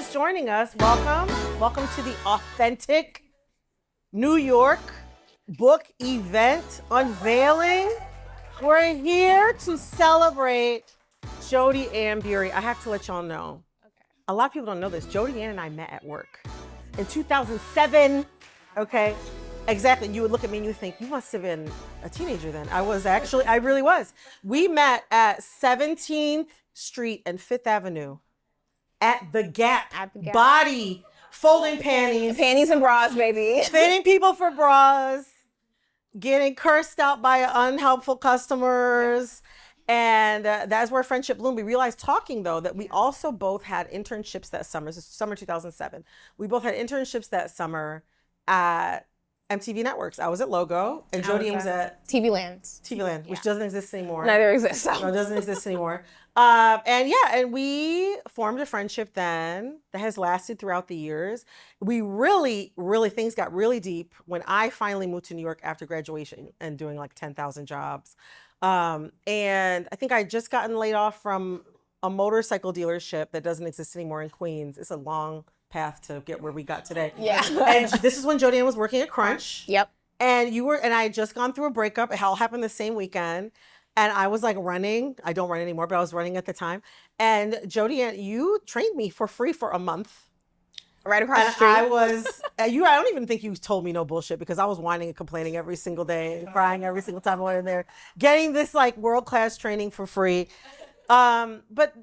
just joining us, welcome. Welcome to the Authentic New York book event unveiling. We're here to celebrate Jodi-Ann Burey. I have to let y'all know. A lot of people don't know this. Jodi-Ann and I met at work in 2007. Okay, exactly. You would look at me and you think, you must have been a teenager then. I really was. We met at 17th Street and 5th Avenue at the Gap. Body, folding panties. Panties and bras, baby. Fitting people for bras, getting cursed out by unhelpful customers. And that's where friendship bloomed. We realized talking though, that we also both had internships that summer. This is summer 2007. We both had internships that summer at MTV Networks. I was at Logo and Jodi-Ann was at TV Land. TV Land, which doesn't exist anymore. Neither exists. No, it doesn't exist anymore. And we formed a friendship then that has lasted throughout the years. We really, things got really deep when I finally moved to New York after graduation and doing like 10,000 jobs. And I think I had just gotten laid off from a motorcycle dealership that doesn't exist anymore in Queens. It's a long path to get where we got today. Yeah. And this is when Jodi-Ann was working at Crunch. Yep. And I had just gone through a breakup. It all happened the same weekend. And I was like running. I don't run anymore, but I was running at the time. And Jodi-Ann, you trained me for free for a month. Right across the street. I don't even think you told me no bullshit because I was whining and complaining every single day, crying every single time I went in there, getting this like world-class training for free. But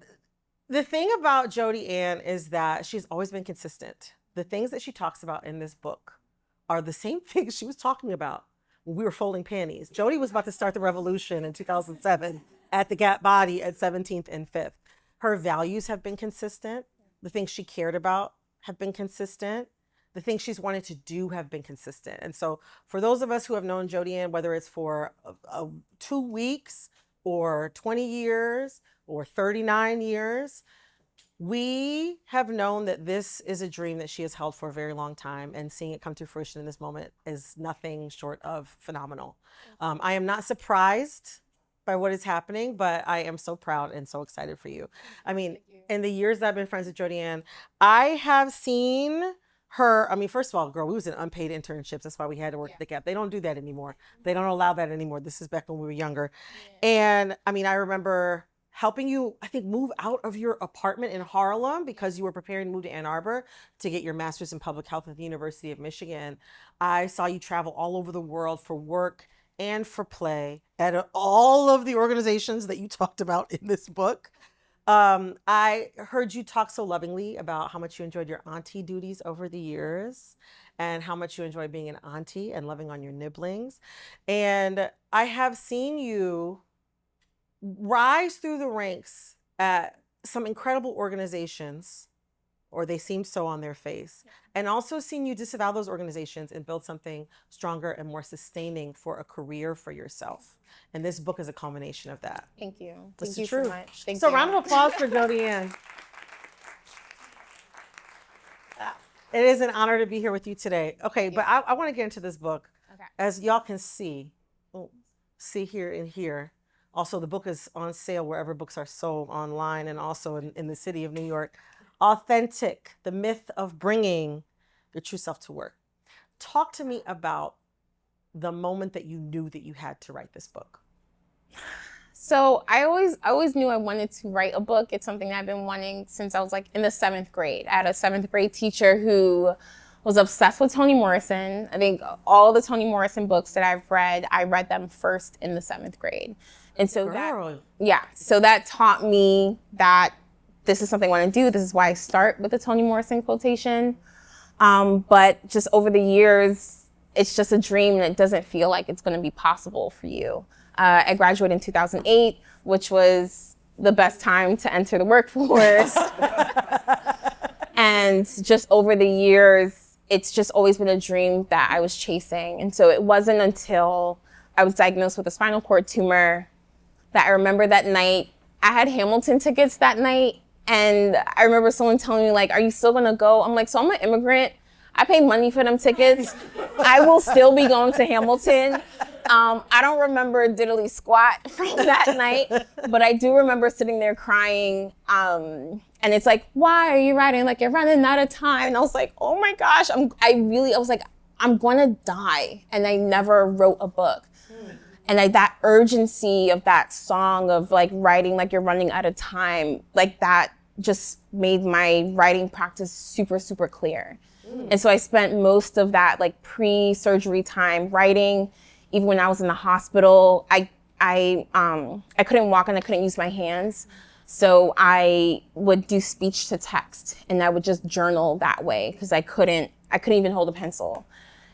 the thing about Jodi-Ann is that she's always been consistent. The things that she talks about in this book are the same things she was talking about when we were folding panties. Jodi was about to start the revolution in 2007 at the Gap Body at 17th and 5th. Her values have been consistent. The things she cared about have been consistent. The things she's wanted to do have been consistent. And so for those of us who have known Jodi-Ann, whether it's for 2 weeks or 20 years or 39 years, we have known that this is a dream that she has held for a very long time, and seeing it come to fruition in this moment is nothing short of phenomenal. I am not surprised by what is happening, but I am so proud and so excited for you. I mean, in the years that I've been friends with Jodi-Ann, I have seen her, first of all, girl, we was in unpaid internships. That's why we had to work at the Gap. They don't do that anymore. They don't allow that anymore. This is back when we were younger. And I remember helping you, I think, move out of your apartment in Harlem because you were preparing to move to Ann Arbor to get your master's in public health at the University of Michigan. I saw you travel all over the world for work and for play at all of the organizations that you talked about in this book. I heard you talk so lovingly about how much you enjoyed your auntie duties over the years and how much you enjoy being an auntie and loving on your nibblings. And I have seen you rise through the ranks at some incredible organizations, or they seem so on their face, and also seen you disavow those organizations and build something stronger and more sustaining for a career for yourself. And this book is a culmination of that. Thank you. That's Thank you true. so much. Thank So you. round of applause for Jodi-Ann. It is an honor to be here with you today. Okay, but I want to get into this book. Okay. As y'all can see here and here. Also, the book is on sale wherever books are sold, online and also in the city of New York. Authentic, the myth of bringing your true self to work. Talk to me about the moment that you knew that you had to write this book. So I always knew I wanted to write a book. It's something I've been wanting since I was like in the 7th grade. I had a 7th grade teacher who was obsessed with Toni Morrison. I think all the Toni Morrison books that I've read, I read them first in the 7th grade. And so so that taught me that this is something I want to do. This is why I start with the Toni Morrison quotation. But just over the years, it's just a dream and it doesn't feel like it's going to be possible for you. I graduated in 2008, which was the best time to enter the workforce. And just over the years, it's just always been a dream that I was chasing. And so it wasn't until I was diagnosed with a spinal cord tumor that I remember that night. I had Hamilton tickets that night. And I remember someone telling me, like, are you still gonna go? I'm like, so I'm an immigrant. I paid money for them tickets. I will still be going to Hamilton. I don't remember diddly squat from that night, but I do remember sitting there crying. And it's like, why are you writing? Like, you're running out of time. And I was like, oh my gosh, I was like, I'm gonna die. And I never wrote a book. And that urgency of that song of like writing like you're running out of time, like that just made my writing practice super, super clear. And so I spent most of that like pre-surgery time writing. Even when I was in the hospital, I couldn't walk and I couldn't use my hands. So I would do speech to text and I would just journal that way because I couldn't even hold a pencil.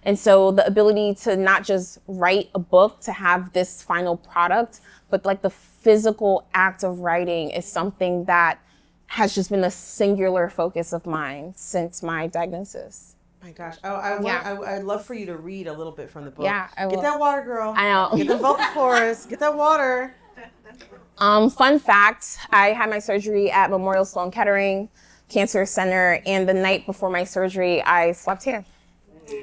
And so the ability to not just write a book to have this final product, but like the physical act of writing is something that has just been a singular focus of mine since my diagnosis. My gosh. Oh, I'd love for you to read a little bit from the book. Yeah, I will. Get that water, girl. I know. Get the vocal chorus. Get that water. Fun fact, I had my surgery at Memorial Sloan Kettering Cancer Center, and the night before my surgery, I slept here.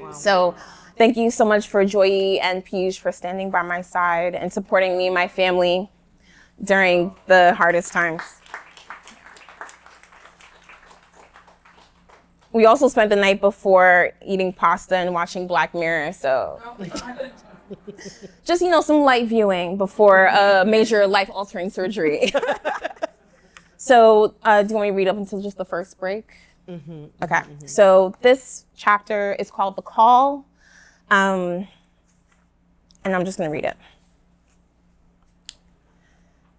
Wow. So thank you so much for Joy and Piyush for standing by my side and supporting me and my family during the hardest times. We also spent the night before eating pasta and watching Black Mirror, so just, some light viewing before a major life-altering surgery. So do you want me to read up until just the first break? Mm-hmm. Okay, mm-hmm. So this chapter is called The Call, and I'm just gonna read it.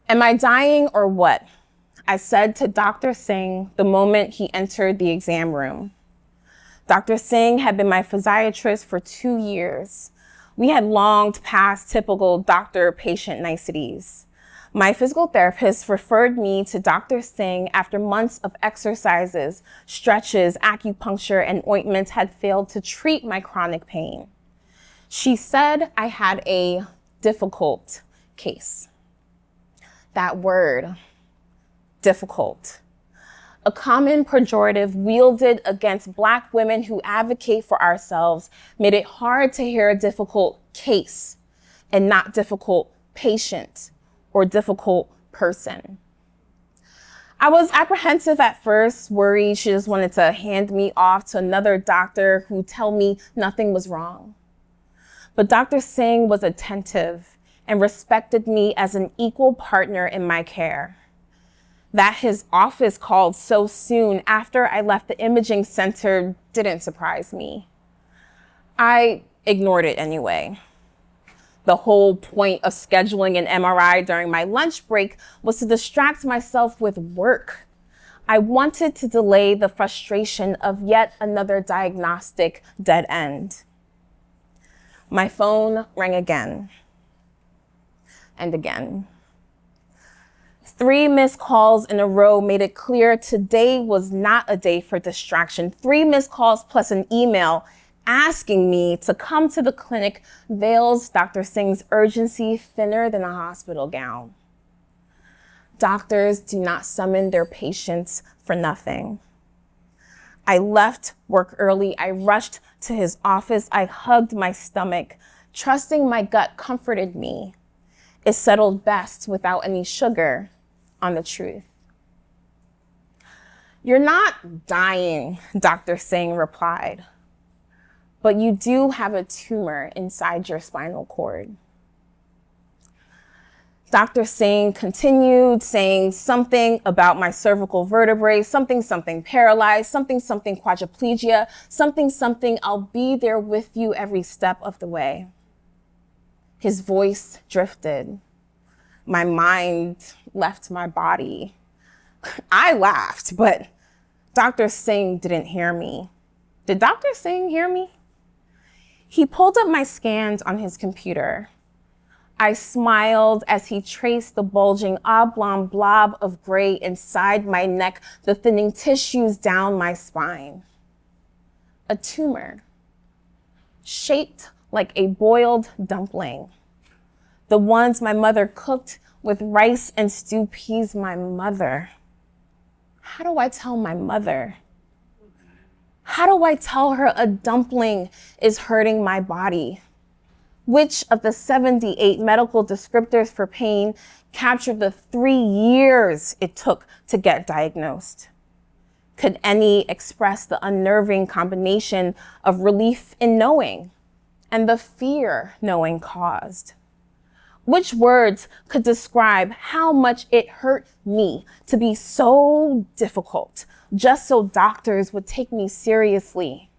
Am I dying or what? I said to Dr. Singh the moment he entered the exam room. Dr. Singh had been my physiatrist for 2 years. We had longed past typical doctor-patient niceties. My physical therapist referred me to Dr. Singh after months of exercises, stretches, acupuncture, and ointments had failed to treat my chronic pain. She said I had a difficult case. That word, difficult. A common pejorative wielded against Black women who advocate for ourselves made it hard to hear a difficult case and not difficult patient or difficult person. I was apprehensive at first, worried she just wanted to hand me off to another doctor who'd tell me nothing was wrong. But Dr. Singh was attentive and respected me as an equal partner in my care. That his office called so soon after I left the imaging center didn't surprise me. I ignored it anyway. The whole point of scheduling an MRI during my lunch break was to distract myself with work. I wanted to delay the frustration of yet another diagnostic dead end. My phone rang again and again. 3 missed calls in a row made it clear today was not a day for distraction. 3 missed calls plus an email asking me to come to the clinic veils Dr. Singh's urgency thinner than a hospital gown. Doctors do not summon their patients for nothing. I left work early. I rushed to his office. I hugged my stomach, trusting my gut comforted me. It settled best without any sugar on the truth. You're not dying, Dr. Singh replied, but you do have a tumor inside your spinal cord. Dr. Singh continued saying something about my cervical vertebrae, something paralyzed, something quadriplegia, something I'll be there with you every step of the way. His voice drifted. My mind left my body. I laughed, but Dr. Singh didn't hear me. Did Dr. Singh hear me? He pulled up my scans on his computer. I smiled as he traced the bulging oblong blob of gray inside my neck, the thinning tissues down my spine. A tumor, shaped like a boiled dumpling. The ones my mother cooked with rice and stewed peas, my mother. How do I tell my mother? How do I tell her a dumpling is hurting my body? Which of the 78 medical descriptors for pain captured the 3 years it took to get diagnosed? Could any express the unnerving combination of relief in knowing and the fear knowing caused? Which words could describe how much it hurt me to be so difficult just so doctors would take me seriously?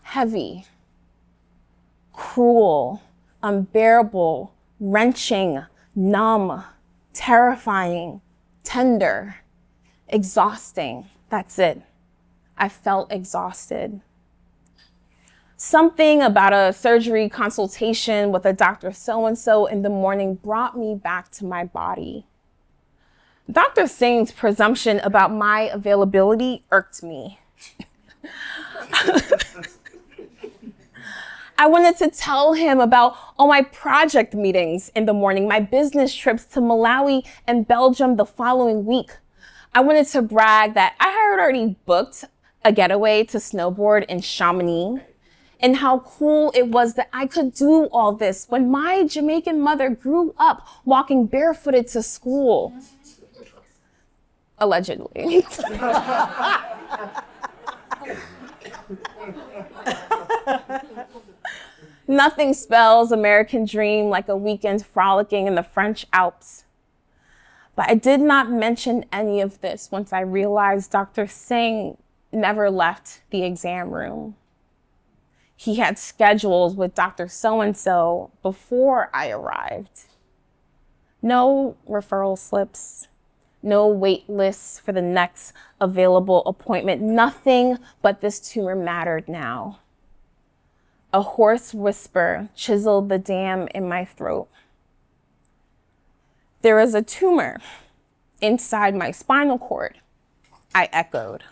Heavy, cruel, unbearable, wrenching, numb, terrifying, tender, exhausting. That's it. I felt exhausted. Something about a surgery consultation with a Dr. So-and-so in the morning brought me back to my body. Dr. Singh's presumption about my availability irked me. I wanted to tell him about all my project meetings in the morning, my business trips to Malawi and Belgium the following week. I wanted to brag that I had already booked a getaway to snowboard in Chamonix, and how cool it was that I could do all this when my Jamaican mother grew up walking barefooted to school. Allegedly. Nothing spells American dream like a weekend frolicking in the French Alps. But I did not mention any of this once I realized Dr. Singh never left the exam room. He had schedules with Dr. So-and-so before I arrived. No referral slips, no wait lists for the next available appointment, nothing but this tumor mattered now. A hoarse whisper chiseled the dam in my throat. There is a tumor inside my spinal cord, I echoed,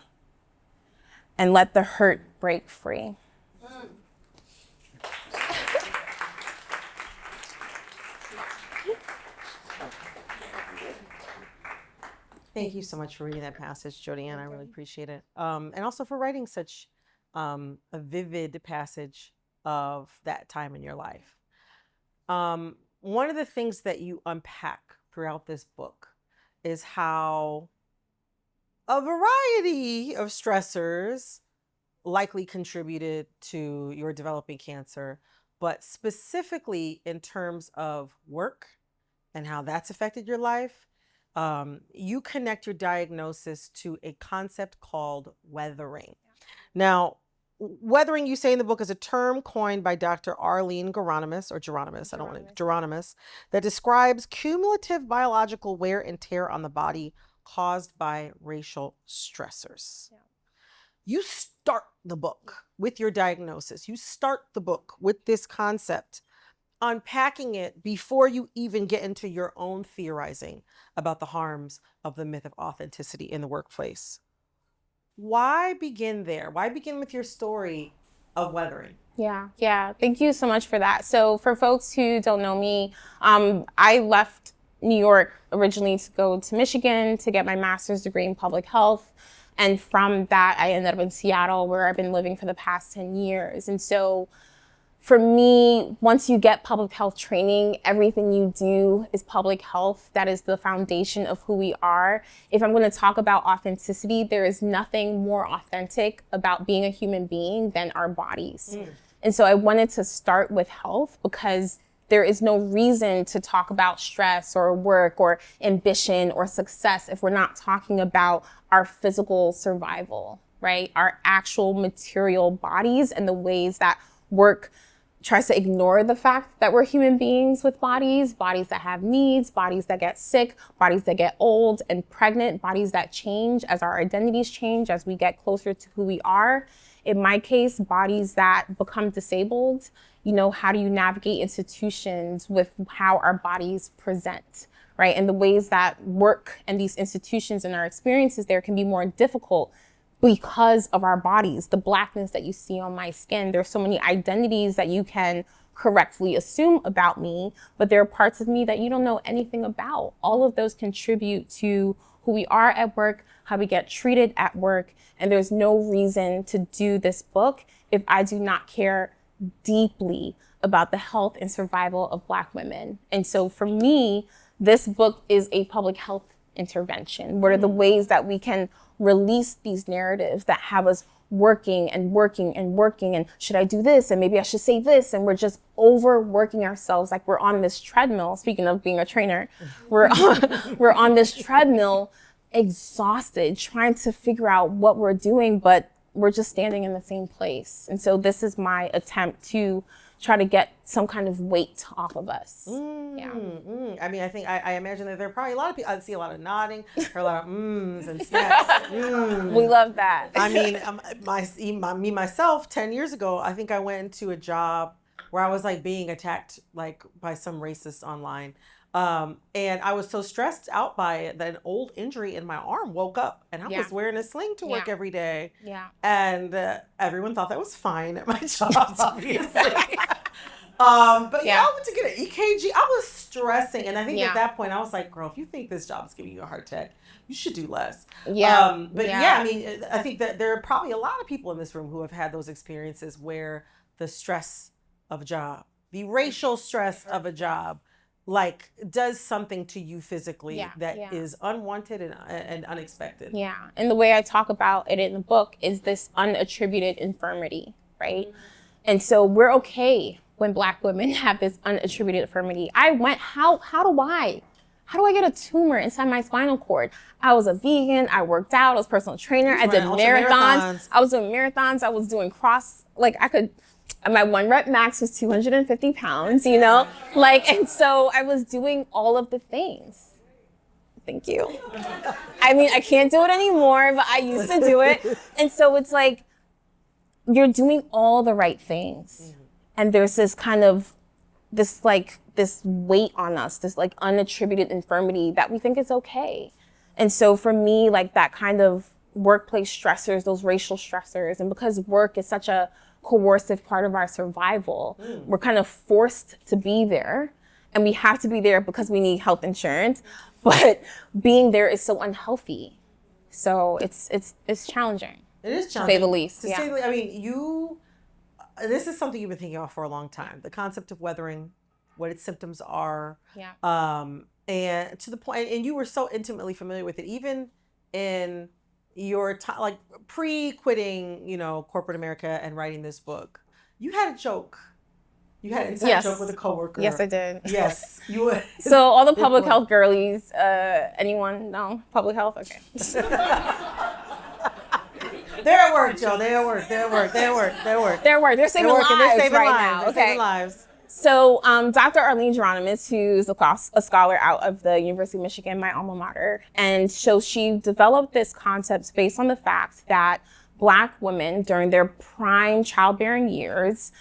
and let the hurt break free. Thank you so much for reading that passage, Jodi-Ann. I really appreciate it. And also for writing such a vivid passage of that time in your life. One of the things that you unpack throughout this book is how a variety of stressors likely contributed to your developing cancer, but specifically in terms of work and how that's affected your life. You connect your diagnosis to a concept called weathering. Now, weathering, you say in the book, is a term coined by Dr. Arlene Geronimus, that describes cumulative biological wear and tear on the body caused by racial stressors. Yeah. You start the book with your diagnosis. You start the book with this concept, unpacking it before you even get into your own theorizing about the harms of the myth of authenticity in the workplace. Why begin there? Why begin with your story of weathering? Yeah. Thank you so much for that. So for folks who don't know me, I left New York originally to go to Michigan to get my master's degree in public health. And from that, I ended up in Seattle, where I've been living for the past 10 years. And so for me, once you get public health training, everything you do is public health. That is the foundation of who we are. If I'm going to talk about authenticity, there is nothing more authentic about being a human being than our bodies. And so I wanted to start with health because there is no reason to talk about stress or work or ambition or success if we're not talking about our physical survival, right? Our actual material bodies and the ways that work tries to ignore the fact that we're human beings with bodies that have needs, bodies that get sick, bodies that get old and pregnant, bodies that change as our identities change, as we get closer to who we are. In my case, bodies that become disabled. You know, how do you navigate institutions with how our bodies present, right? And the ways that work and these institutions and our experiences there can be more difficult because of our bodies, the blackness that you see on my skin. There's so many identities that you can correctly assume about me, but there are parts of me that you don't know anything about. All of those contribute to who we are at work, how we get treated at work, and there's no reason to do this book if I do not care deeply about the health and survival of Black women. And so for me, this book is a public health intervention. What are the ways that we can release these narratives that have us working and working and working, and should I do this, and maybe I should say this, and we're just overworking ourselves like we're on this treadmill. Speaking of being a trainer, we're on this treadmill, exhausted, trying to figure out what we're doing, but we're just standing in the same place. And so this is my attempt to try to get some kind of weight off of us. I mean, I imagine that there are probably a lot of people. I see a lot of nodding, or a lot of and snaps. We love that. I mean, myself, 10 years ago, I think I went into a job where I was like being attacked like by some racist online. And I was so stressed out by it that an old injury in my arm woke up, and I was wearing a sling to work every day. And everyone thought that was fine at my job, obviously. I went to get an EKG. I was stressing. And I think at that point I was like, girl, if you think this job is giving you a heart attack, you should do less. I mean, I think that there are probably a lot of people in this room who have had those experiences where the stress of a job, the racial stress of a job, like does something to you physically that is unwanted and unexpected. And the way I talk about it in the book is this unattributed infirmity, right? And so we're okay when Black women have this unattributed infirmity. I went, how do I get a tumor inside my spinal cord? I was a vegan, I worked out, I was a personal trainer, I did marathons. I was doing marathons, I was doing my 1 rep max was 250 pounds, you know? And so I was doing all of the things. Thank you. I mean, I can't do it anymore, but I used to do it. And so it's like, you're doing all the right things. And there's this kind of, this weight on us, this like unattributed infirmity that we think is okay. And so for me, like that kind of workplace stressors, those racial stressors, and because work is such a coercive part of our survival, we're kind of forced to be there, and we have to be there because we need health insurance, but being there is so unhealthy. So it's challenging. It is challenging, to say the least. I mean, this is something you've been thinking about for a long time, the concept of weathering, what its symptoms are, and to the point, and you were so intimately familiar with it, even in your time, like pre-quitting, corporate America and writing this book. You had a joke. You had an inside joke with a coworker. Yes, I did. Yes, you would. So all the public health girlies, anyone know public health? Okay. They're at work, Joe. They're at work. They're saving lives right now. Saving lives. So Dr. Arlene Geronimus, who's a scholar out of the University of Michigan, my alma mater, and so she developed this concept based on the fact that Black women during their prime childbearing years,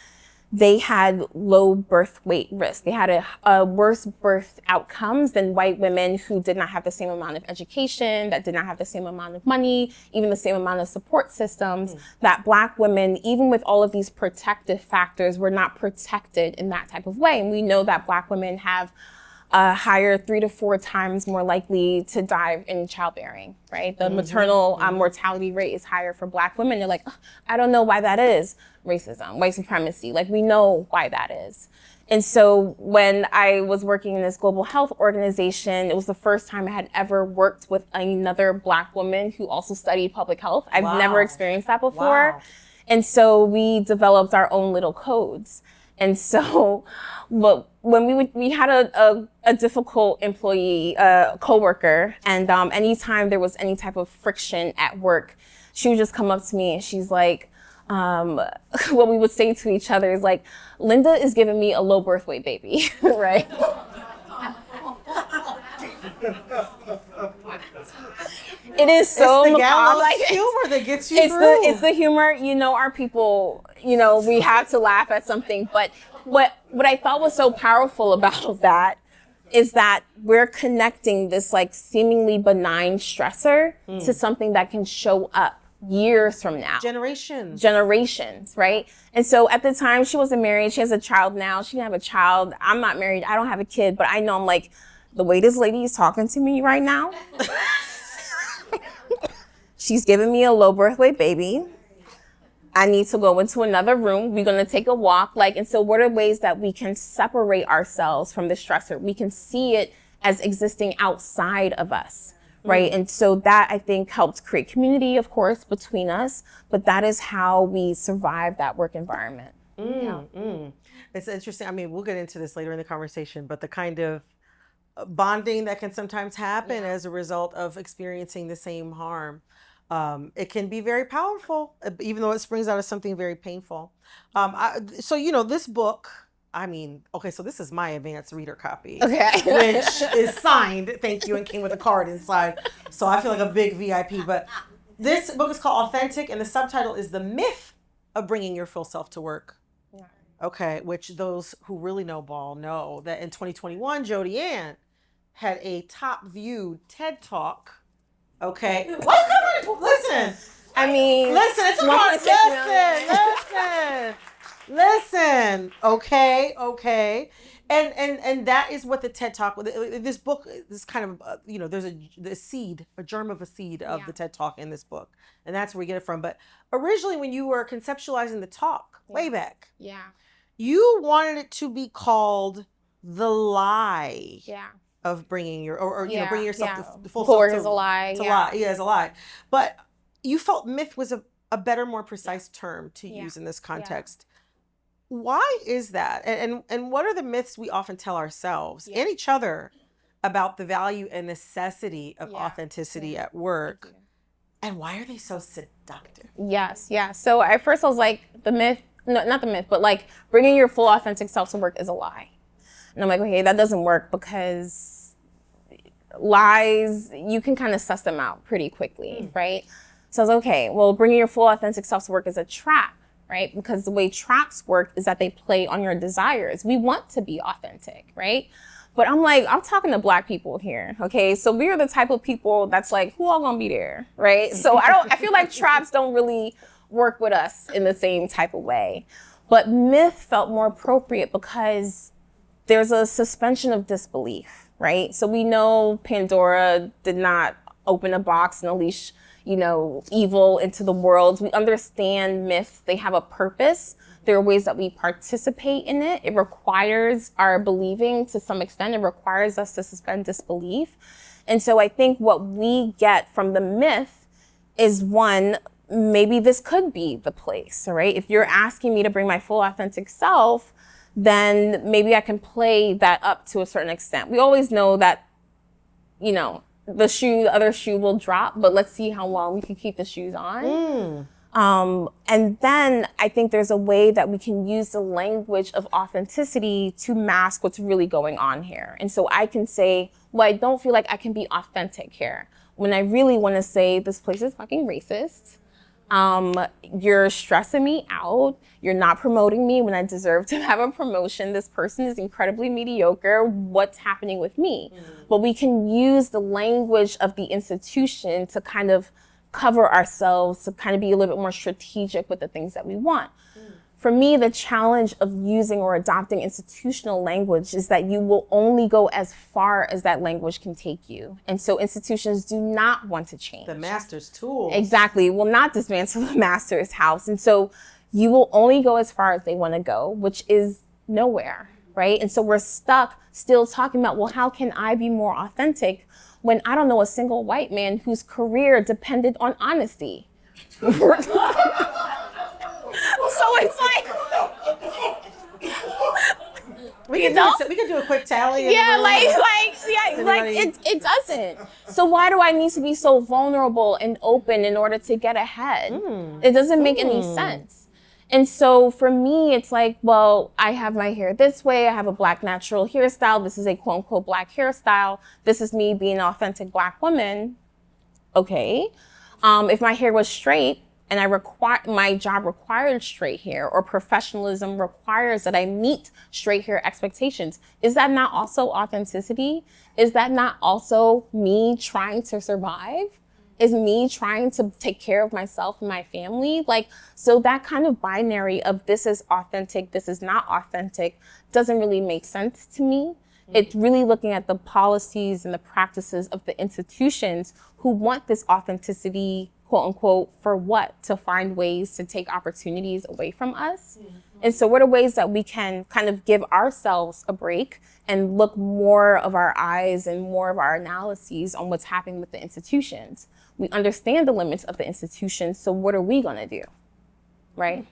they had low birth weight risk. They had a worse birth outcomes than white women who did not have the same amount of education, that did not have the same amount of money, even the same amount of support systems, that Black women, even with all of these protective factors, were not protected in that type of way. And we know that Black women have a higher 3 to 4 times more likely to die in childbearing, right? The maternal mortality rate is higher for Black women. They're like, oh, I don't know why that is. Racism, white supremacy, like we know why that is. And so when I was working in this global health organization, it was the first time I had ever worked with another Black woman who also studied public health. I've never experienced that before. And so we developed our own little codes. And so when we had a difficult employee, coworker, and anytime there was any type of friction at work, she would just come up to me and she's like, what we would say to each other is like, Linda is giving me a low birth weight baby, right? It is so macabre. Humor that gets you through. It's the humor. Our people, we have to laugh at something. But what I thought was so powerful about that is that we're connecting this like seemingly benign stressor to something that can show up years from now. Generations, right? And so at the time she wasn't married, she has a child now, she didn't have a child, I'm not married, I don't have a kid, but I know I'm like, the way this lady is talking to me right now, she's giving me a low birth weight baby. I need to go into another room. We're going to take a walk. Like, and so what are ways that we can separate ourselves from the stressor? We can see it as existing outside of us, right? And so that, I think, helps create community, of course, between us. But that is how we survive that work environment. It's interesting. I mean, we'll get into this later in the conversation, but the kind of bonding that can sometimes happen as a result of experiencing the same harm. It can be very powerful, even though it springs out of something very painful. So, you know, this book, I mean, okay, so this is my advanced reader copy, which is signed, thank you, and came with a card inside. So I feel like a big VIP. But this book is called Authentic, and the subtitle is The Myth of Bringing Your Full Self to Work. Okay, which those who really know ball know that in 2021, Jodi-Ann had a top viewed TED Talk. Okay. Listen. I mean, listen, it's listen. Okay. And that is what the TED Talk, this book, this kind of, you know, there's a germ of a seed of the TED Talk in this book. And that's where we get it from. But originally when you were conceptualizing the talk way back, you wanted it to be called The Lie. Of bringing your, or you know, bringing yourself to full self is a lie. Lie. Yeah, is a lie. But you felt myth was a better, more precise term to use in this context. Why is that? And what are the myths we often tell ourselves and each other about the value and necessity of authenticity at work? And why are they so seductive? Yes. So at first I was like, the myth, no, not the myth, but like bringing your full authentic self to work is a lie. And I'm like, okay, that doesn't work because lies, you can kind of suss them out pretty quickly, right? So I was okay, well, bringing your full authentic self to work is a trap, right? Because the way traps work is that they play on your desires. We want to be authentic, right? But I'm like, I'm talking to Black people here, okay? So we are the type of people that's like, who all gonna be there, right? So I feel like traps don't really work with us in the same type of way. But myth felt more appropriate because there's a suspension of disbelief, right? So we know Pandora did not open a box and unleash, you know, evil into the world. We understand myths, they have a purpose. There are ways that we participate in it. It requires our believing to some extent. It requires us to suspend disbelief. And so I think what we get from the myth is, one, maybe this could be the place, right? If you're asking me to bring my full authentic self, then maybe I can play that up to a certain extent. We always know that, you know, the other shoe will drop, but let's see how long we can keep the shoes on. And then I think there's a way that we can use the language of authenticity to mask what's really going on here. And so I can say, well, I don't feel like I can be authentic here, when I really want to say this place is fucking racist. You're stressing me out. You're not promoting me when I deserve to have a promotion. This person is incredibly mediocre. What's happening with me? But we can use the language of the institution to kind of cover ourselves, to kind of be a little bit more strategic with the things that we want. For me, the challenge of using or adopting institutional language is that you will only go as far as that language can take you. And so institutions do not want to change. The master's tool. Exactly. Will not dismantle the master's house. And so you will only go as far as they want to go, which is nowhere, right? And so we're stuck still talking about, well, how can I be more authentic when I don't know a single white man whose career depended on honesty? So it's like, we can do a quick tally. Yeah, it doesn't. So why do I need to be so vulnerable and open in order to get ahead? It doesn't make any sense. And so for me, it's like, well, I have my hair this way. I have a Black natural hairstyle. This is a quote unquote Black hairstyle. This is me being an authentic Black woman. Okay. If my hair was straight, and my job required straight hair, or professionalism requires that I meet straight hair expectations, is that not also authenticity? Is that not also me trying to survive? Is me trying to take care of myself and my family? Like, so that kind of binary of this is authentic, this is not authentic, doesn't really make sense to me. It's really looking at the policies and the practices of the institutions who want this authenticity, quote unquote, for what? To find ways to take opportunities away from us. And so what are ways that we can kind of give ourselves a break and look more of our eyes and more of our analyses on what's happening with the institutions? We understand the limits of the institutions, so what are we gonna do, right?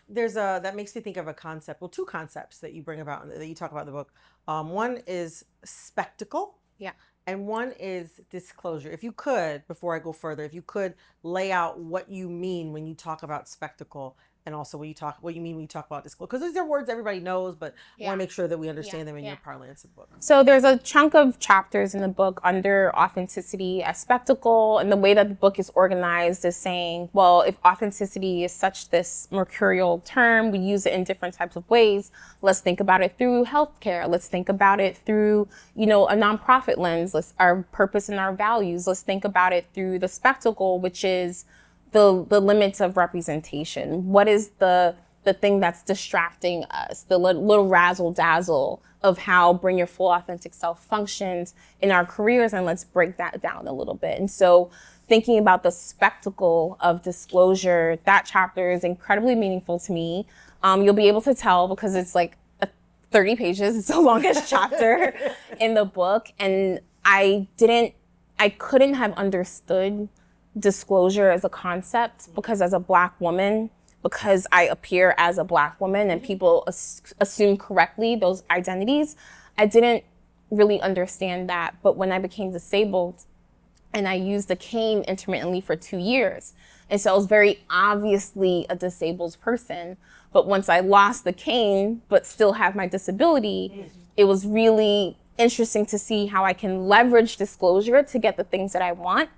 That makes me think of a concept, well, two concepts that you bring about, that you talk about in the book. One is spectacle. Yeah. And one is disclosure. If you could, before I go further, if you could lay out what you mean when you talk about spectacle, and also what you mean when you talk about disclosure, because these are words everybody knows, but I want to make sure that we understand them in your parlance of the book. So there's a chunk of chapters in the book under authenticity as spectacle, and the way that the book is organized is saying, well, if authenticity is such this mercurial term, we use it in different types of ways. Let's think about it through healthcare. Let's think about it through, a nonprofit lens. Our purpose and our values. Let's think about it through the spectacle, which is the limits of representation. What is the thing that's distracting us? The little razzle dazzle of how Bring Your Full Authentic Self functions in our careers, and let's break that down a little bit. And so thinking about the spectacle of disclosure, that chapter is incredibly meaningful to me. You'll be able to tell because it's like 30 pages. It's the longest chapter in the book. And I couldn't have understood disclosure as a concept because as a Black woman, because I appear as a Black woman and people assume correctly those identities, I didn't really understand that. But when I became disabled and I used the cane intermittently for 2 years, and so I was very obviously a disabled person. But once I lost the cane, but still have my disability, it was really interesting to see how I can leverage disclosure to get the things that I want.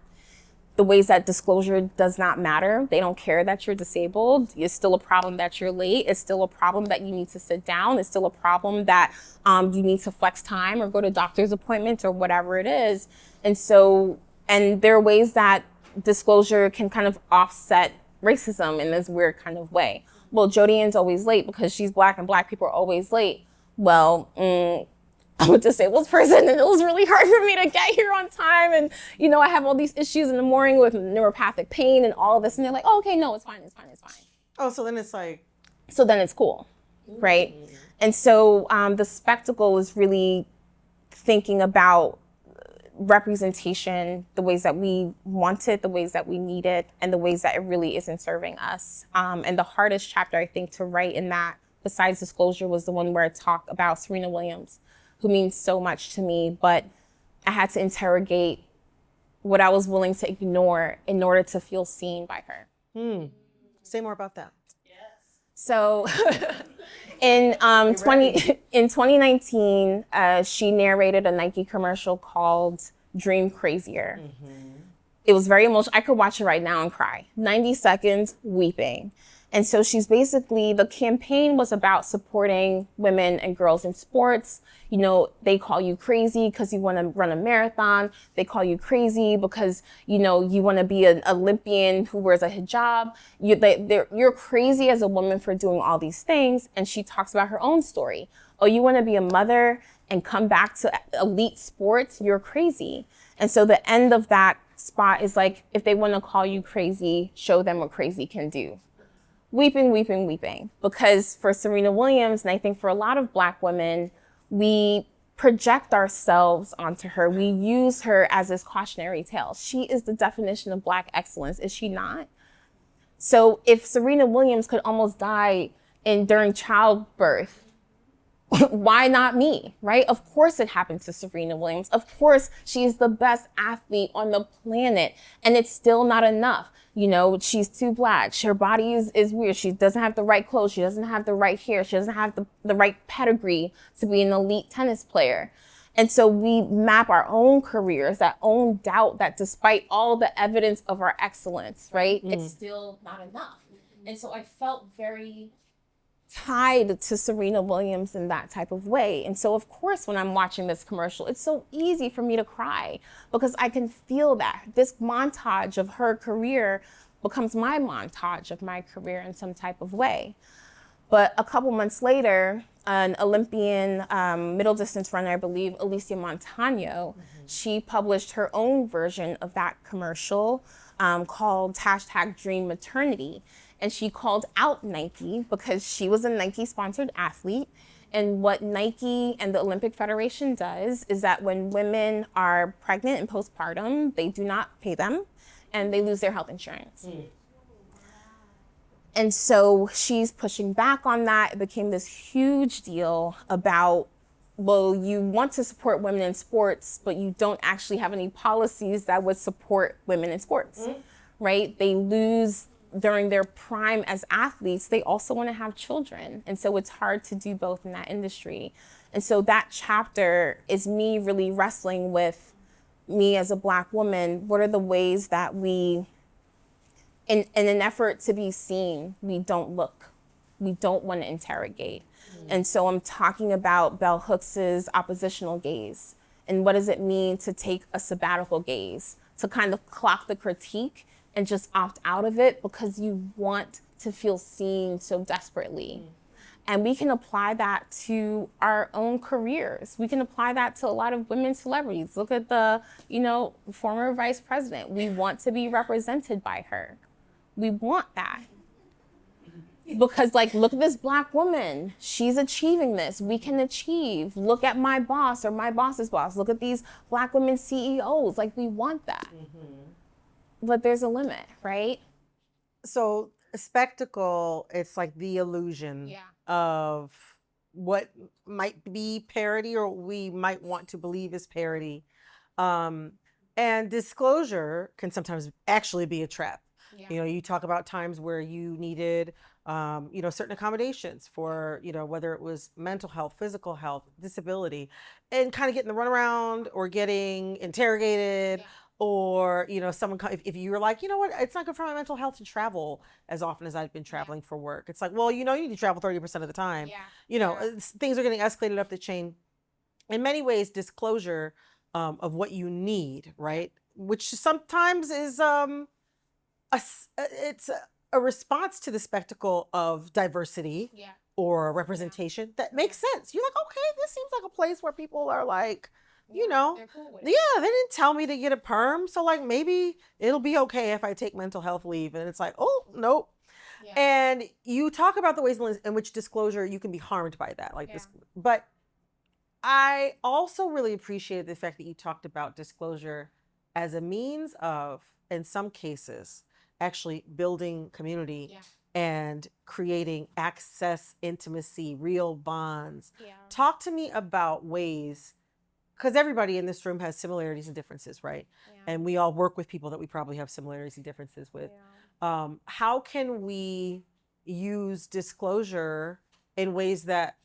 The ways that disclosure does not matter. They don't care that you're disabled. It's still a problem that you're late. It's still a problem that you need to sit down. It's still a problem that you need to flex time or go to doctor's appointments or whatever it is. And there are ways that disclosure can kind of offset racism in this weird kind of way. Well, Jodi-Ann's always late because she's Black and Black people are always late. Well, I'm a disabled person and it was really hard for me to get here on time. And, I have all these issues in the morning with neuropathic pain and all of this. And they're like, oh, okay, no, it's fine. Oh, so then it's like. So then it's cool, right? And so the spectacle is really thinking about representation, the ways that we want it, the ways that we need it, and the ways that it really isn't serving us. And the hardest chapter, I think, to write in that, besides disclosure, was the one where I talk about Serena Williams, who means so much to me, but I had to interrogate what I was willing to ignore in order to feel seen by her. Say more about that. Yes. So in 2019, she narrated a Nike commercial called Dream Crazier. It was very emotional. I could watch it right now and cry. 90 seconds weeping. And so the campaign was about supporting women and girls in sports. They call you crazy because you want to run a marathon. They call you crazy because, you want to be an Olympian who wears a hijab. You're crazy as a woman for doing all these things. And she talks about her own story. Oh, you want to be a mother and come back to elite sports? You're crazy. And so the end of that spot is like, if they want to call you crazy, show them what crazy can do. Weeping, weeping, weeping. Because for Serena Williams, and I think for a lot of Black women, we project ourselves onto her. We use her as this cautionary tale. She is the definition of Black excellence, is she not? So if Serena Williams could almost die during childbirth, why not me, right? Of course it happened to Serena Williams. Of course she's the best athlete on the planet, and it's still not enough. She's too Black. Her body is weird. She doesn't have the right clothes. She doesn't have the right hair. She doesn't have the right pedigree to be an elite tennis player. And so we map our own careers, that own doubt that despite all the evidence of our excellence, right, it's still not enough. And so I felt very tied to Serena Williams in that type of way. And so, of course, when I'm watching this commercial, it's so easy for me to cry because I can feel that. This montage of her career becomes my montage of my career in some type of way. But a couple months later, an Olympian middle distance runner, I believe, Alicia Montano, she published her own version of that commercial called #DreamMaternity. And she called out Nike because she was a Nike-sponsored athlete. And what Nike and the Olympic Federation does is that when women are pregnant and postpartum, they do not pay them and they lose their health insurance. And so she's pushing back on that. It became this huge deal about, well, you want to support women in sports, but you don't actually have any policies that would support women in sports, right? They lose during their prime as athletes. They also want to have children. And so it's hard to do both in that industry. And so that chapter is me really wrestling with me as a Black woman. What are the ways that we, in an effort to be seen, we don't look, we don't want to interrogate. And so I'm talking about Bell Hooks's oppositional gaze. And what does it mean to take a sabbatical gaze, to kind of clock the critique and just opt out of it because you want to feel seen so desperately. And we can apply that to our own careers. We can apply that to a lot of women celebrities. Look at the, former vice president. We want to be represented by her. We want that. Because look at this Black woman. She's achieving this. We can achieve. Look at my boss or my boss's boss. Look at these Black women CEOs. We want that. But there's a limit, right? So spectacle, it's like the illusion of what might be parody or we might want to believe is parody. And disclosure can sometimes actually be a trap. You talk about times where you needed, certain accommodations for, whether it was mental health, physical health, disability, and kind of getting the runaround or getting interrogated. Or, someone, if you were like, you know what, it's not good for my mental health to travel as often as I've been traveling for work. It's like, well, you need to travel 30% of the time. Things are getting escalated up the chain. In many ways, disclosure of what you need, right? Which sometimes is it's a response to the spectacle of diversity or representation that makes sense. You're like, okay, this seems like a place where people are like, they're cool with it. They didn't tell me to get a perm, so maybe it'll be okay if I take mental health leave. And it's like, oh, nope. And you talk about the ways in which disclosure, you can be harmed by that, this. But I also really appreciated the fact that you talked about disclosure as a means of, in some cases, actually building community and creating access, intimacy, real bonds. Talk to me about ways, because everybody in this room has similarities and differences, right? And we all work with people that we probably have similarities and differences with. How can we use disclosure in ways that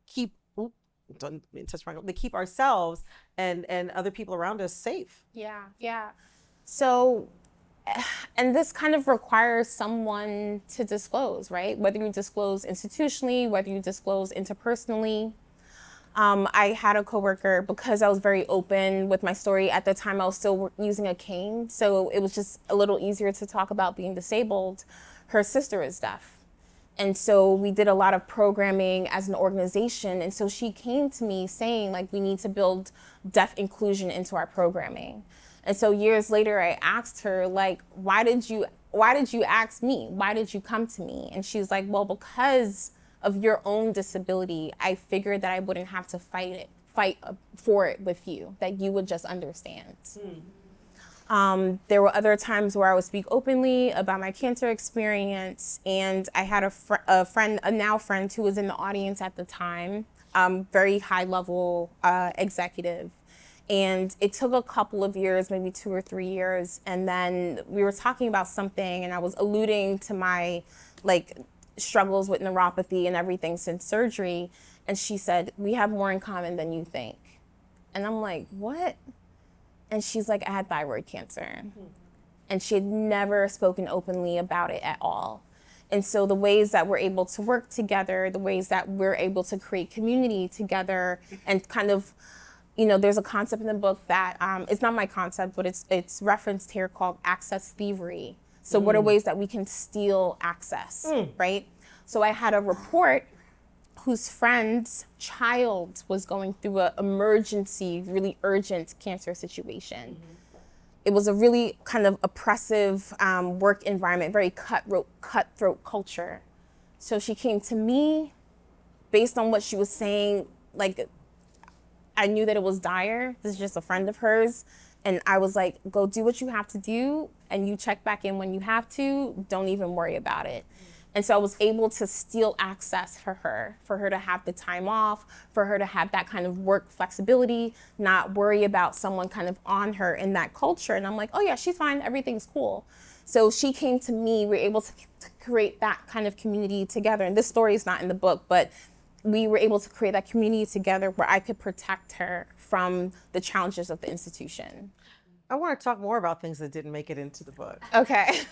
keep, they keep ourselves and other people around us safe? So, and this kind of requires someone to disclose, right? Whether you disclose institutionally, whether you disclose interpersonally. I had a coworker, because I was very open with my story at the time, I was still using a cane. So it was just a little easier to talk about being disabled. Her sister is deaf. And so we did a lot of programming as an organization. And so she came to me saying, we need to build deaf inclusion into our programming. And so years later, I asked her, why did you ask me? Why did you come to me? And she was like, well, because of your own disability, I figured that I wouldn't have to fight for it with you, that you would just understand. There were other times where I would speak openly about my cancer experience, and I had a now friend who was in the audience at the time, very high level executive. And it took a couple of years, maybe 2 or 3 years, and then we were talking about something, and I was alluding to my struggles with neuropathy and everything since surgery. And she said, we have more in common than you think. And I'm like, what? And she's like, I had thyroid cancer. And she had never spoken openly about it at all. And so the ways that we're able to work together, the ways that we're able to create community together, and kind of, there's a concept in the book that, it's not my concept, but it's referenced here, called access thievery. So what are ways that we can steal access, right? So I had a report whose friend's child was going through an emergency, really urgent cancer situation. it was a really kind of oppressive work environment, very cutthroat culture. So she came to me based on what she was saying, like, I knew that it was dire. This is just a friend of hers. And I was like, go do what you have to do, and you check back in when you have to. Don't even worry about it. And so I was able to steal access for her to have the time off, for her to have that kind of work flexibility, not worry about someone kind of on her in that culture. And I'm like, oh yeah, she's fine, everything's cool. So she came to me, we were able to create that kind of community together. And this story is not in the book, but we were able to create that community together where I could protect her from the challenges of the institution. I want to talk more about things that didn't make it into the book. Okay.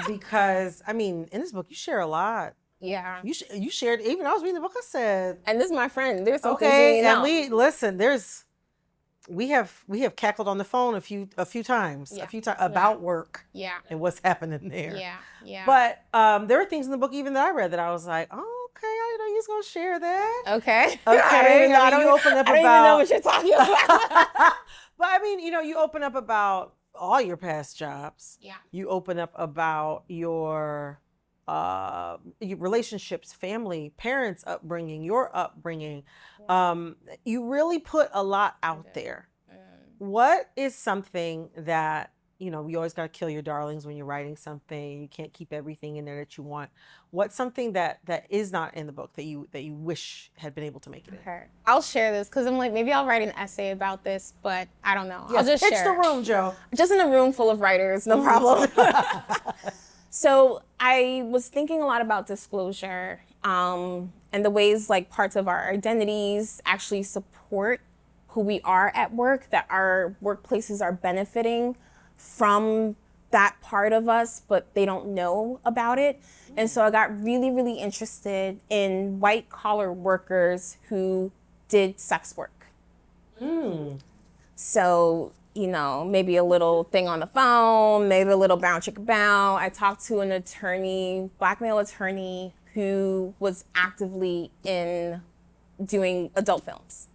Because, I mean, in this book, you share a lot. Yeah. You shared, even I was reading the book, I said. And this is my friend. There's something okay, and we have cackled on the phone a few times, about work. Yeah. And what's happening there. Yeah. Yeah. But there were things in the book even that I read that I was like, oh, okay, I didn't know you was gonna share that. Okay. Okay. I don't even know what you're talking about. But I mean, you open up about all your past jobs. Yeah. You open up about your relationships, family, parents' upbringing, your upbringing. You really put a lot out there. What is something that, you always got to kill your darlings when you're writing something. You can't keep everything in there that you want. What's something that is not in the book that you wish had been able to make it in? Okay. I'll share this because I'm like, maybe I'll write an essay about this, but I don't know. Yes, I'll just pitch share. the room, Joe. Just in a room full of writers, no problem. So I was thinking a lot about disclosure and the ways like parts of our identities actually support who we are at work, that our workplaces are benefiting from that part of us, but they don't know about it. And so I got really, really interested in white collar workers who did sex work. So, maybe a little thing on the phone, maybe a little bound chicka bow. I talked to an attorney, black male attorney, who was actively in doing adult films.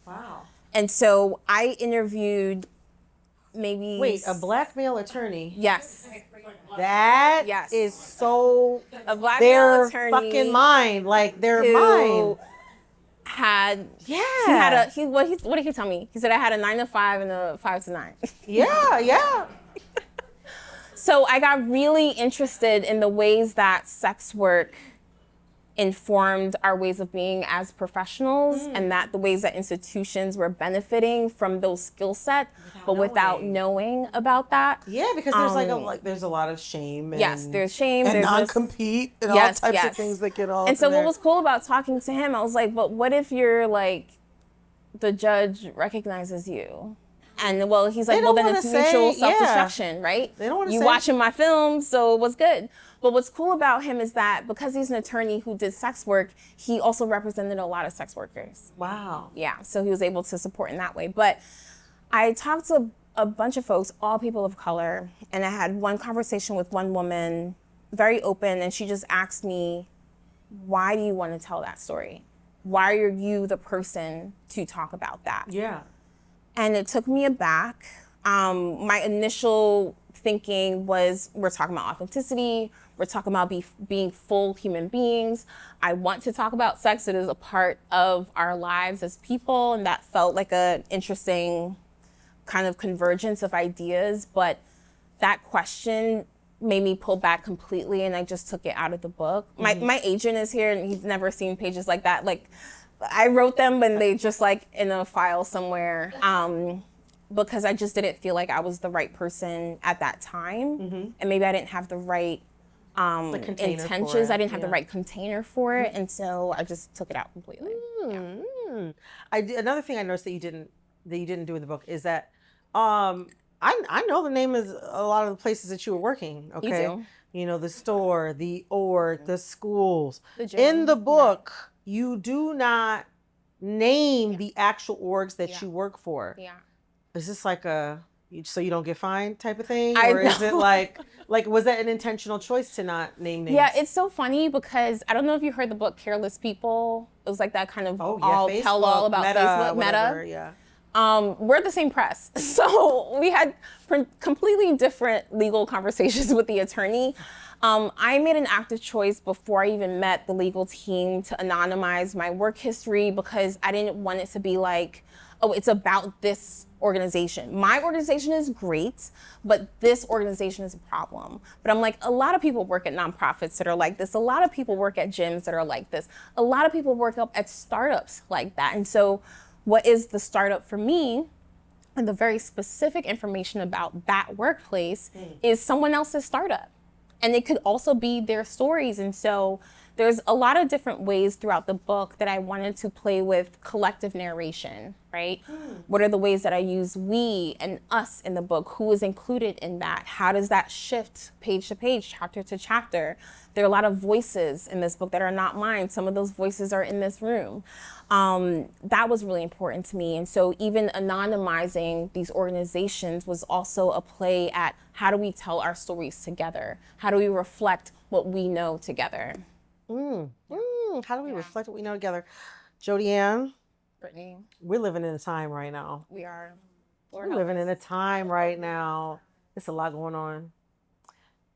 Wow. And so I interviewed maybe... Wait, a black male attorney? Yes. That Yes. is so... A black their male attorney fucking mind, like their who mind. had... Yeah. What did he tell me? He said I had a 9 to 5 and a 5 to 9. Yeah. So I got really interested in the ways that sex work informed our ways of being as professionals, and that the ways that institutions were benefiting from those skill sets, but without knowing about that. Yeah, because there's there's a lot of shame. And, Yes, there's shame. And there's non-compete and all types of things that get all. And so what was cool about talking to him, I was like, but what if you're like, the judge recognizes you? And well, he's like, well, then it's mutual self-destruction, right? They don't want to You say. watching my films, so what's good? But what's cool about him is that because he's an attorney who did sex work, he also represented a lot of sex workers. Wow. Yeah, so he was able to support in that way. But I talked to a bunch of folks, all people of color, and I had one conversation with one woman, very open, and she just asked me, why do you want to tell that story? Why are you the person to talk about that? Yeah. And it took me aback. My initial thinking was, we're talking about authenticity. We're talking about being full human beings. I want to talk about sex. It is a part of our lives as people. And that felt like an interesting kind of convergence of ideas. But that question made me pull back completely, and I just took it out of the book. My agent is here, and he's never seen pages like that. Like, I wrote them, and they just like in a file somewhere. Because I just didn't feel like I was the right person at that time. And maybe I didn't have the right intentions. I didn't have the right container for it. And so I just took it out completely. Another thing I noticed that you didn't do in the book is that I know the name is a lot of the places that you were working. Okay. You do. The store, the org, the schools. The gym. In the book, you do not name the actual orgs that you work for. Yeah. Is this like so you don't get fined type of thing? Or is it like was that an intentional choice to not name names? Yeah, it's so funny because I don't know if you heard the book Careless People. It was like that kind of all tell all about Meta, Facebook, whatever, Meta. Yeah. We're the same press. So we had completely different legal conversations with the attorney. I made an active choice before I even met the legal team to anonymize my work history because I didn't want it to be like, oh, it's about this organization. My organization is great, but this organization is a problem. But I'm like, a lot of people work at nonprofits that are like this. A lot of people work at gyms that are like this. A lot of people work up at startups like that. And so what is the startup for me? And the very specific information about that workplace is someone else's startup. And it could also be their stories. And so there's a lot of different ways throughout the book that I wanted to play with collective narration, right? What are the ways that I use we and us in the book? Who is included in that? How does that shift page to page, chapter to chapter? There are a lot of voices in this book that are not mine. Some of those voices are in this room. That was really important to me. And so even anonymizing these organizations was also a play at how do we tell our stories together? How do we reflect what we know together? How do we reflect what we know together? Jodi-Ann, Brittany, we're living in a time right now. we are. We're living in a time right now. There's a lot going on.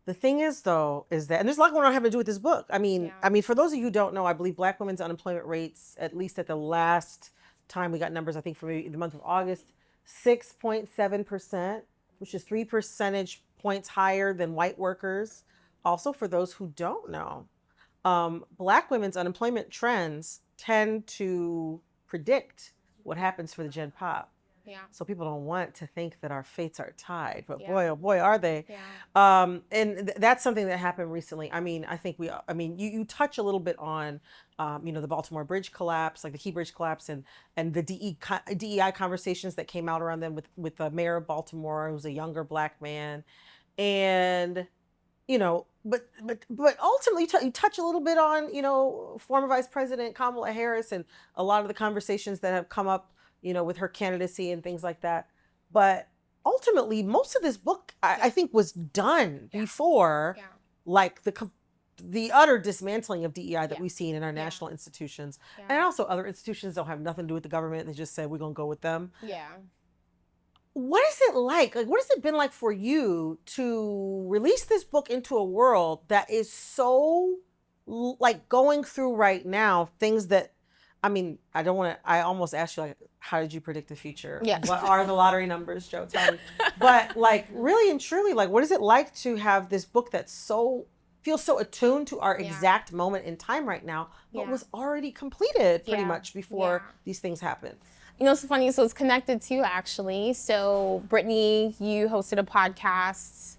The thing is, though, is that, and there's a lot going on having to do with this book. I mean, for those of you who don't know, I believe Black women's unemployment rates, at least at the last time we got numbers, I think for the month of August, 6.7%, which is 3 percentage points higher than white workers. Also, for those who don't know, Black women's unemployment trends tend to predict what happens for the Gen Pop. Yeah. So people don't want to think that our fates are tied, but boy, oh boy, are they. Yeah. And that's something that happened recently. I mean, I think you touch a little bit on, the Baltimore Bridge collapse, like the Key Bridge collapse and the DEI conversations that came out around them with the mayor of Baltimore, who's a younger Black man. And, but ultimately you touch a little bit on, former Vice President Kamala Harris and a lot of the conversations that have come up, with her candidacy and things like that. But ultimately, most of this book, I think, was done before, like the utter dismantling of DEI that we've seen in our national institutions. And also other institutions don't have nothing to do with the government. They just said, we're going to go with them. Yeah. What is it like? What has it been like for you to release this book into a world that is so, like, going through right now, things that, I almost asked you, like, how did you predict the future? Yeah. What are the lottery numbers, Joe? Tell me. But, like, really and truly, like, what is it like to have this book that feels so attuned to our exact moment in time right now, but was already completed pretty much before these things happened? It's funny. So it's connected to you, actually. So Brittany, you hosted a podcast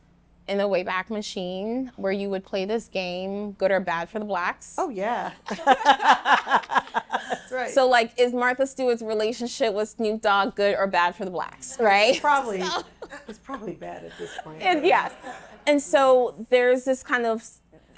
in the Wayback Machine where you would play this game, Good or Bad for the Blacks. Oh, yeah. That's right. So, like, is Martha Stewart's relationship with Snoop Dogg good or bad for the Blacks, right? It's probably bad at this point. Yes. And so there's this kind of,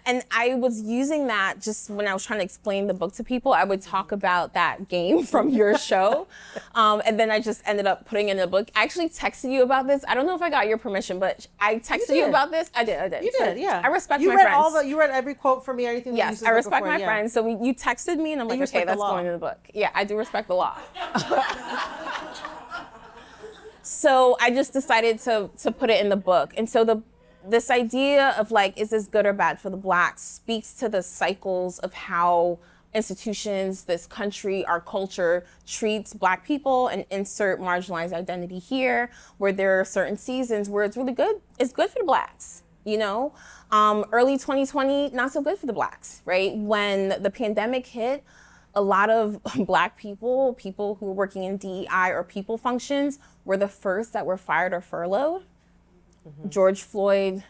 and I was using that just when I was trying to explain the book to people. I would talk about that game from your show. And then I just ended up putting it in a book. I actually texted you about this. I don't know if I got your permission, but I texted you about this. I did. You did, yeah. I respect my friends. You read every quote from me, anything that you Yes, I respect my friends. So you texted me and I'm like, okay, that's going in the book. Yeah, I do respect the law. So I just decided to put it in the book. And so this idea of, like, is this good or bad for the Blacks speaks to the cycles of how institutions, this country, our culture treats Black people, and insert marginalized identity here, where there are certain seasons where it's really good. It's good for the Blacks, Early 2020, not so good for the Blacks, right? When the pandemic hit, a lot of Black people who were working in DEI or people functions were the first that were fired or furloughed. George Floyd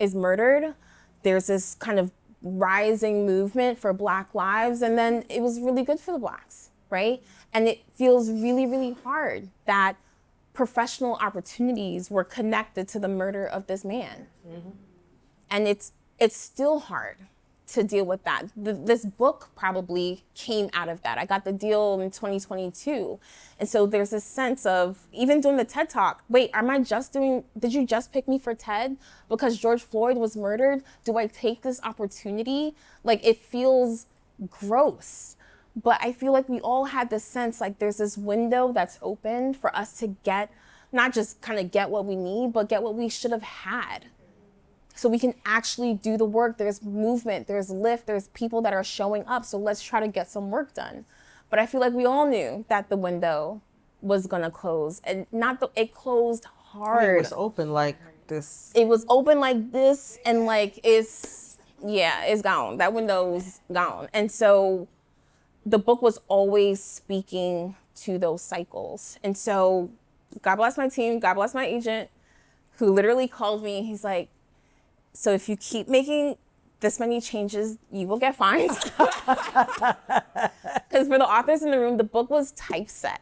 is murdered. There's this kind of rising movement for Black lives, and then it was really good for the Blacks, right? And it feels really, really hard that professional opportunities were connected to the murder of this man. And it's still hard to deal with that. This book probably came out of that. I got the deal in 2022. And so there's this sense of, even doing the TED Talk, wait, did you just pick me for TED because George Floyd was murdered? Do I take this opportunity? Like, it feels gross. But I feel like we all had this sense like there's this window that's open for us to get, not just kind of get what we need, but get what we should have had. So we can actually do the work. There's movement, there's lift, there's people that are showing up. So let's try to get some work done. But I feel like we all knew that the window was gonna close, and it closed hard. It was open like this. It was open like this, and like it's gone. That window's gone. And so the book was always speaking to those cycles. And so God bless my team, God bless my agent, who literally called me. He's like, so if you keep making this many changes, you will get fined. Because for the authors in the room, the book was typeset.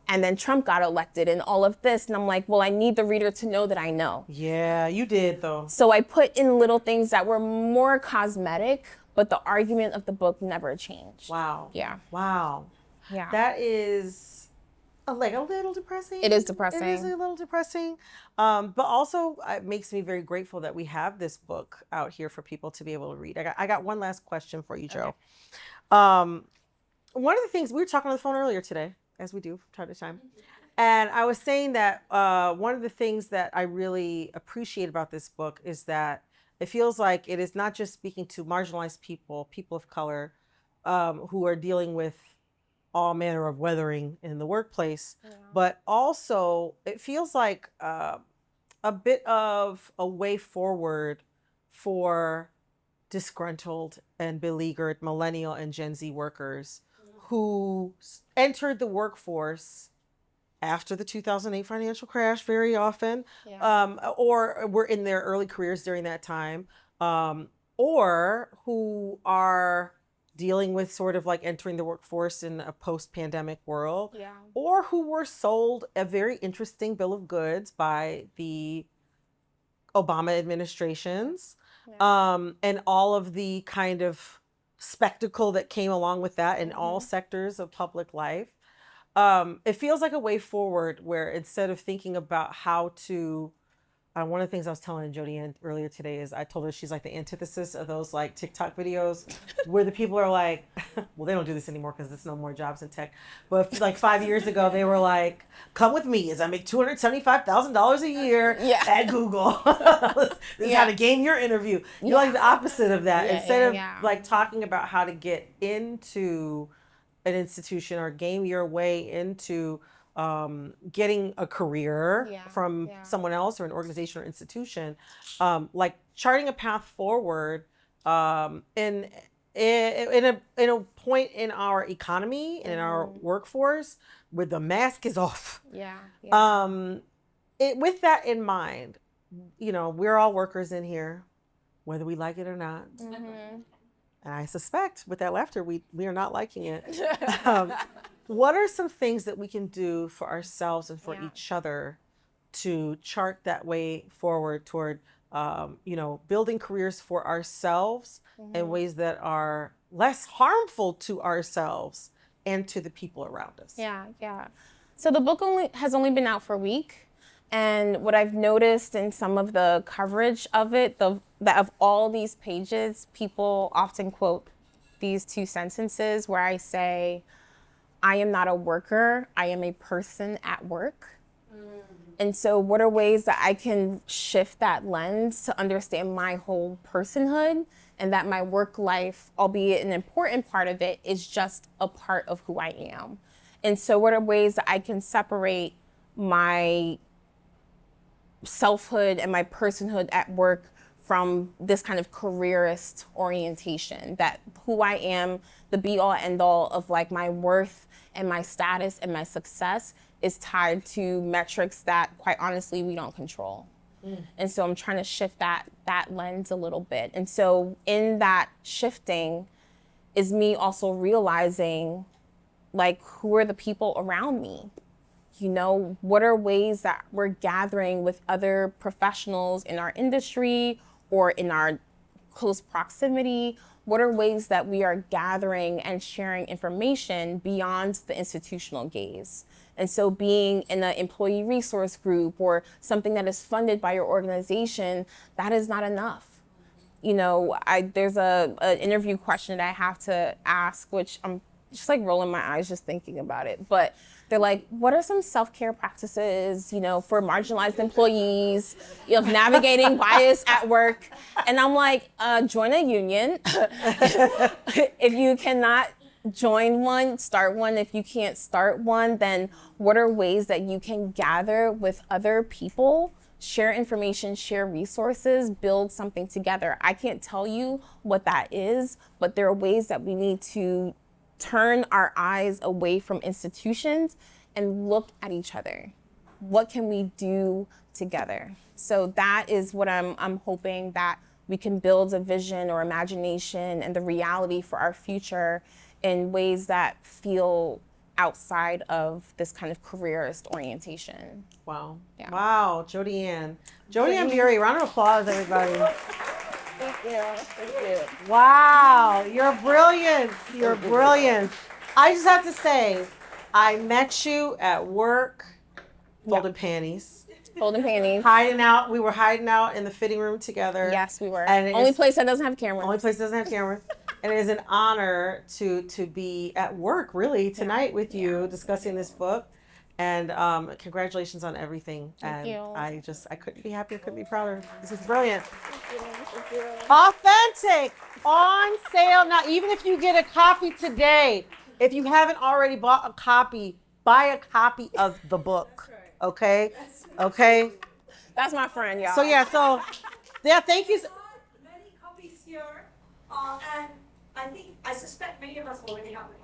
And then Trump got elected and all of this. And I'm like, well, I need the reader to know that I know. Yeah, you did though. So I put in little things that were more cosmetic, but the argument of the book never changed. Wow. Yeah. Wow. Yeah. That is like a little depressing. It is depressing. It is a little depressing. But also it makes me very grateful that we have this book out here for people to be able to read. I got one last question for you, Joe. Okay. One of the things we were talking on the phone earlier today, as we do from time to time. And I was saying that one of the things that I really appreciate about this book is that it feels like it is not just speaking to marginalized people, people of color, who are dealing with all manner of weathering in the workplace, but also it feels like a bit of a way forward for disgruntled and beleaguered millennial and Gen Z workers who entered the workforce after the 2008 financial crash very often, or were in their early careers during that time, or who are dealing with sort of like entering the workforce in a post-pandemic world, or who were sold a very interesting bill of goods by the Obama administrations, and all of the kind of spectacle that came along with that in all sectors of public life. It feels like a way forward where instead of thinking about how to, one of the things I was telling Jodi-Ann earlier today is I told her she's like the antithesis of those like TikTok videos where the people are like, well, they don't do this anymore because there's no more jobs in tech. But like 5 years ago, they were like, come with me as I make $275,000 a year at Google. This is how to gain your interview. You're like the opposite of that. Instead of like talking about how to get into an institution or game your way into getting a career from someone else or an organization or institution, like charting a path forward in a point in our economy and in our workforce where the mask is off. With that in mind, you know, we're all workers in here, whether we like it or not. And I suspect with that laughter, we are not liking it. What are some things that we can do for ourselves and for each other to chart that way forward toward, you know, building careers for ourselves in ways that are less harmful to ourselves and to the people around us? So the book has only been out for a week. And what I've noticed in some of the coverage of it, that of all these pages, people often quote these two sentences where I say, I am not a worker, I am a person at work. And so what are ways that I can shift that lens to understand my whole personhood, and that my work life, albeit an important part of it, is just a part of who I am? And so what are ways that I can separate my selfhood and my personhood at work from this kind of careerist orientation, that who I am, the be all end all of like my worth and my status and my success is tied to metrics that quite honestly we don't control. And so I'm trying to shift that lens a little bit. And so in that shifting is me also realizing like, who are the people around me? You know, what are ways that we're gathering with other professionals in our industry or in our close proximity? What are ways that we are gathering and sharing information beyond the institutional gaze? And so being in an employee resource group or something that is funded by your organization, that is not enough. there's an interview question that I have to ask, which I'm just like rolling my eyes just thinking about it. But they're like, what are some self-care practices, for marginalized employees, of navigating bias at work? And I'm like, join a union. If you cannot join one, start one. If you can't start one, then what are ways that you can gather with other people, share information, share resources, build something together? I can't tell you what that is, but there are ways that we need to turn our eyes away from institutions and look at each other. What can we do together? So that is what I'm hoping, that we can build a vision or imagination and the reality for our future in ways that feel outside of this kind of careerist orientation. Wow. Yeah. Wow, Jodi-Ann. Jodi-Ann Burey, round of applause, everybody. Thank you. Thank you. Wow, you're brilliant. You're brilliant. I just have to say, I met you at work, folding panties. Folding panties. Hiding out. We were hiding out in the fitting room together. Yes, we were. And only place that doesn't have cameras. Only place that doesn't have cameras. And it is an honor to be at work, really, tonight with you, discussing this book. And congratulations on everything. Thank you. I couldn't be happier, couldn't be prouder. This is brilliant. Thank you. Authentic, on sale now. Even if you get a copy today, if you haven't already bought a copy, buy a copy of the book. Okay? Okay? That's my friend, y'all. So thank you. Many copies here, and I suspect many of us already have it.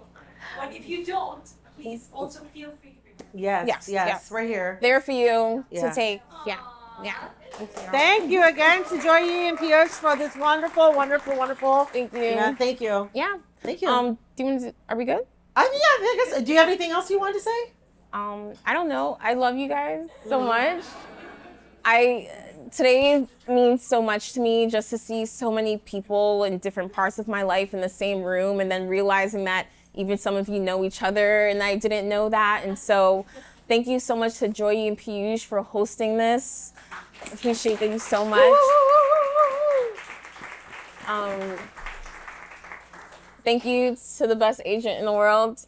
But if you don't, please also feel free to bring it. Yes, right here. There for you to take. Yeah. Thank you again to Jodi-Ann Burey for this wonderful. Thank you. Yeah, thank you. Yeah. Thank you. Are we good? I guess. Do you have anything else you wanted to say? I don't know. I love you guys so much. Today means so much to me, just to see so many people in different parts of my life in the same room, and then realizing that even some of you know each other and I didn't know that. And so thank you so much to Jodi and Piyush for hosting this. Appreciate you so much. Thank you to the best agent in the world.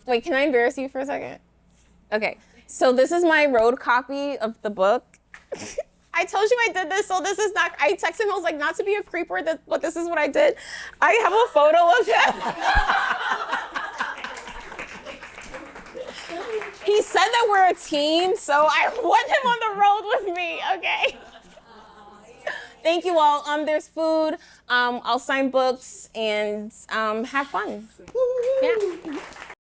Wait, can I embarrass you for a second? Okay, so this is my road copy of the book. I told you I did this, so this is not, I texted him, I was like, not to be a creeper, but this is what I did. I have a photo of him. He said that we're a team, so I want him on the road with me, okay? Thank you all. There's food, I'll sign books, and have fun. Yeah.